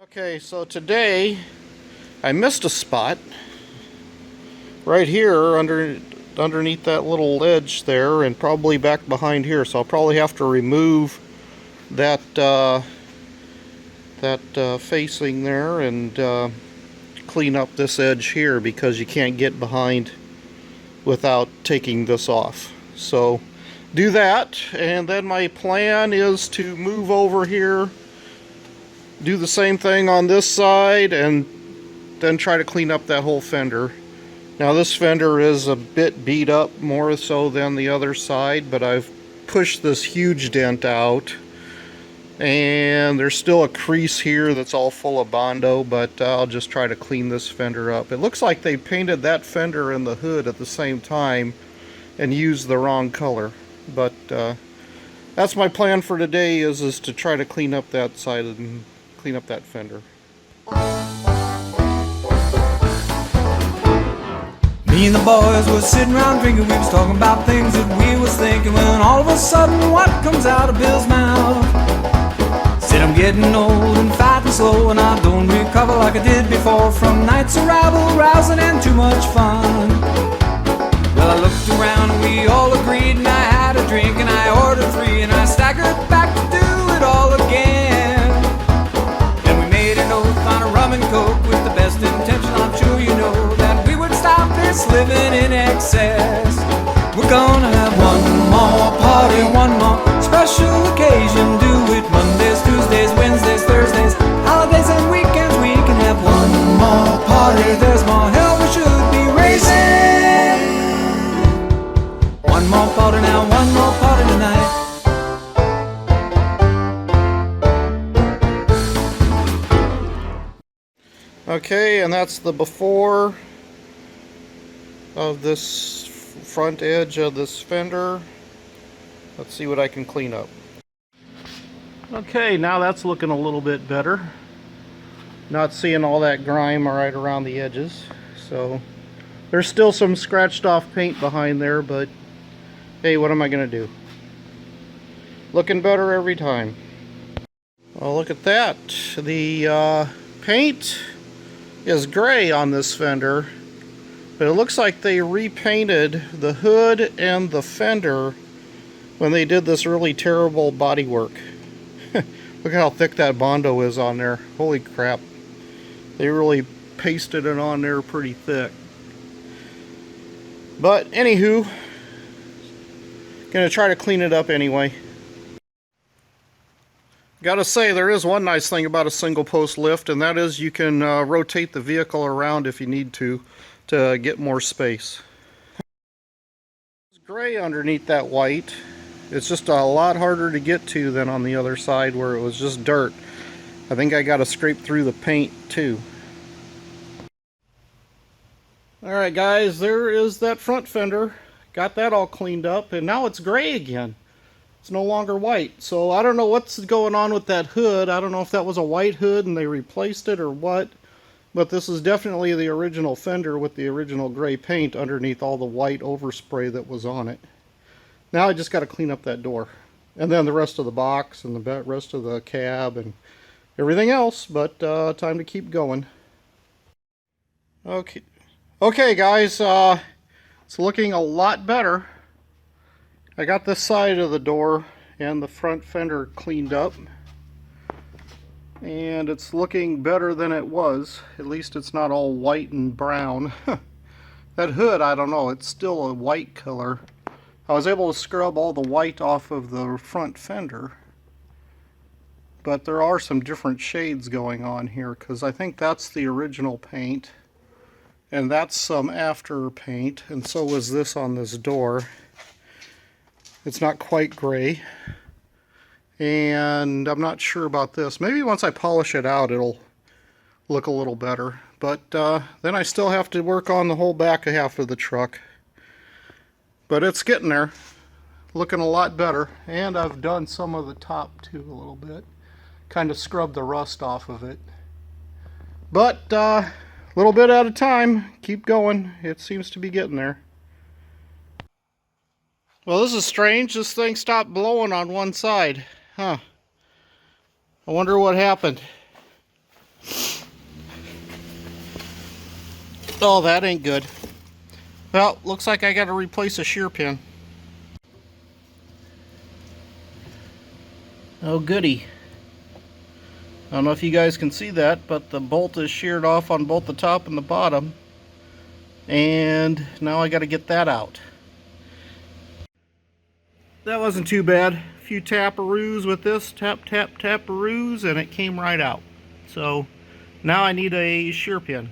Okay, so today I missed a spot right here underneath that little ledge there, and probably back behind here. So I'll probably have to remove that facing there and clean up this edge here, because you can't get behind without taking this off. So do that, and then my plan is to move over here, do the same thing on this side, and then try to clean up that whole fender. Now this fender is a bit beat up, more so than the other side, but I've pushed this huge dent out, and there's still a crease here that's all full of Bondo, but I'll just try to clean this fender up. It looks like they painted that fender and the hood at the same time and used the wrong color, but that's my plan for today, is to try to clean up that side and clean up that fender. Me and the boys was sitting around drinking, we was talking about things that we was thinking, when all of a sudden what comes out of Bill's mouth? Said, I'm getting old and fat and slow, and I don't recover like I did before from nights of rabble, rousing and too much fun. Well, I looked around and we all agreed, and I had a drink and I ordered 3, and I staggered back to do it all again. Then we made an oath on a rum and coke with the best intention, I'm sure you know, that we would stop this living in excess. We're gonna have one more party, one more special occasion. Do it Mondays, Tuesdays, Wednesdays, Thursdays, holidays and weekends. We can have one more party. There's more hell we should be raising. One more party now, one more party tonight. Okay, and that's the before of this front edge of this fender. Let's see what I can clean up. Okay, now that's looking a little bit better. Not seeing all that grime right around the edges. So there's still some scratched off paint behind there, but hey, what am I gonna do? Looking better every time. Well, look at that. The paint is gray on this fender, but it looks like they repainted the hood and the fender when they did this really terrible body work. Look at how thick that Bondo is on there. Holy crap. They really pasted it on there pretty thick. But anywho, gonna try to clean it up anyway. Gotta say, there is one nice thing about a single post lift, and that is you can rotate the vehicle around if you need to get more space. It's gray underneath that white. It's just a lot harder to get to than on the other side where it was just dirt. I think I gotta scrape through the paint too. Alright guys, there is that front fender. Got that all cleaned up, and now it's gray again. It's no longer white. So I don't know what's going on with that hood. I don't know if that was a white hood and they replaced it or what. But this is definitely the original fender with the original gray paint underneath all the white overspray that was on it. Now I just got to clean up that door. And then the rest of the box and the rest of the cab and everything else. But time to keep going. Okay guys, it's looking a lot better. I got this side of the door and the front fender cleaned up, and it's looking better than it was. At least it's not all white and brown. That hood, I don't know, it's still a white color. I was able to scrub all the white off of the front fender, but there are some different shades going on here, because I think that's the original paint, and that's some after paint, and so was this on this door. It's not quite gray, and I'm not sure about this. Maybe once I polish it out it'll look a little better, but then I still have to work on the whole back half of the truck. But it's getting there, looking a lot better, and I've done some of the top too a little bit, kind of scrubbed the rust off of it. But a little bit at a time, keep going. It seems to be getting there. Well, this is strange. This thing stopped blowing on one side. Huh. I wonder what happened. Oh, that ain't good. Well, looks like I gotta replace a shear pin. Oh goody. I don't know if you guys can see that, but the bolt is sheared off on both the top and the bottom. And now I gotta get that out. That wasn't too bad. A few taparoos with this, tap, tap, taparoos, and it came right out. So now I need a shear pin.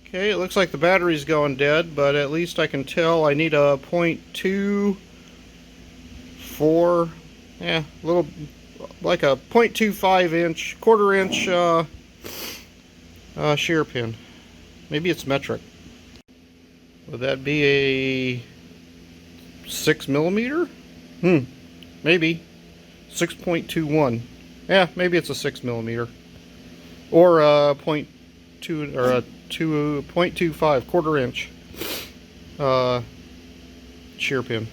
Okay, it looks like the battery's going dead, but at least I can tell I need a 0.24, yeah, a little, like a 0.25 inch, quarter inch shear pin. Maybe it's metric. Would that be a 6 millimeter? Maybe 6.21. Yeah, maybe it's a 6 millimeter, or a 0.2 or a 2.25 quarter inch shear pin.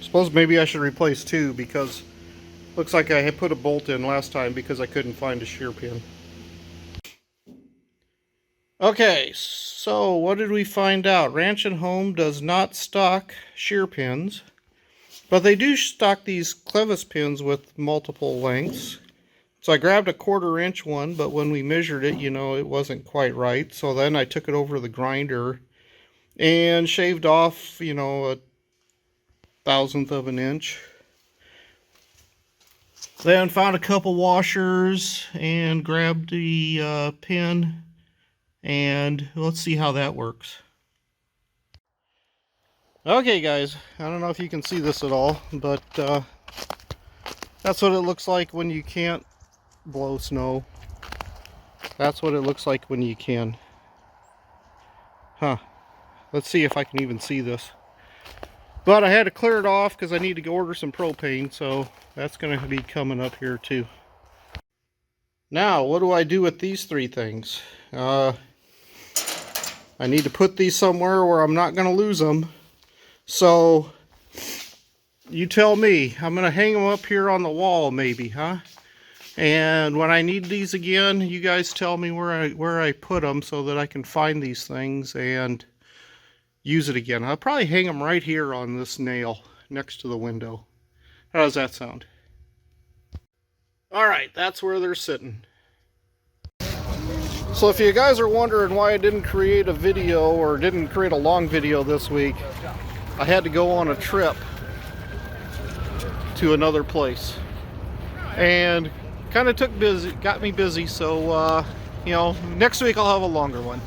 Suppose maybe I should replace two, because looks like I had put a bolt in last time because I couldn't find a shear pin. Okay, so what did we find out? Ranch and Home does not stock shear pins, but they do stock these clevis pins with multiple lengths. So I grabbed a quarter inch one, but when we measured it, you know, it wasn't quite right. So then I took it over to the grinder and shaved off, you know, a 1/1000th of an inch. Then found a couple washers and grabbed the pin, and let's see how that works. Okay guys, I don't know if you can see this at all, but that's what it looks like when you can't blow snow. That's what it looks like when you can. Huh. Let's see if I can even see this. But I had to clear it off because I need to go order some propane, so that's going to be coming up here too. Now, what do I do with these three things? I need to put these somewhere where I'm not going to lose them. So, you tell me. I'm going to hang them up here on the wall maybe, huh? And when I need these again, you guys tell me where I put them so that I can find these things and use it again. I'll probably hang them right here on this nail next to the window. How does that sound? Alright, that's where they're sitting. So if you guys are wondering why I didn't create a video or didn't create a long video this week, I had to go on a trip to another place. And kind of got me busy, so you know, next week I'll have a longer one.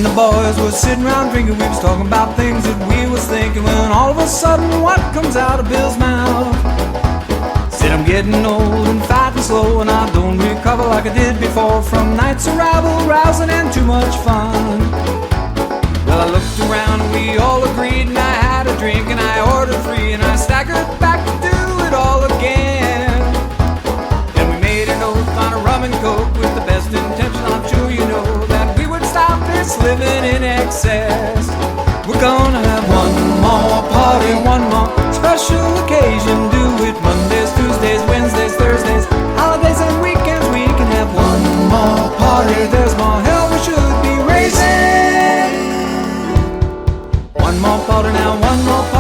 the boys were sitting around drinking. We was talking about things that we was thinking, when all of a sudden, what comes out of Bill's mouth? Said, I'm getting old and fat and slow, and I don't recover like I did before from nights of rabble, rousing, and too much fun. Well, I looked around and we all agreed, and I had a drink and I ordered 3, and I staggered back to do it all again. Then we made an oath on a rum and coke with the best intention, I'm sure you know, that we would stop this living in excess. We're gonna have one more party, one more special occasion. Do it Mondays, Tuesdays, Wednesdays, Thursdays, holidays and weekends. We can have one more party. There's more hell we should be raising. One more party now, one more party.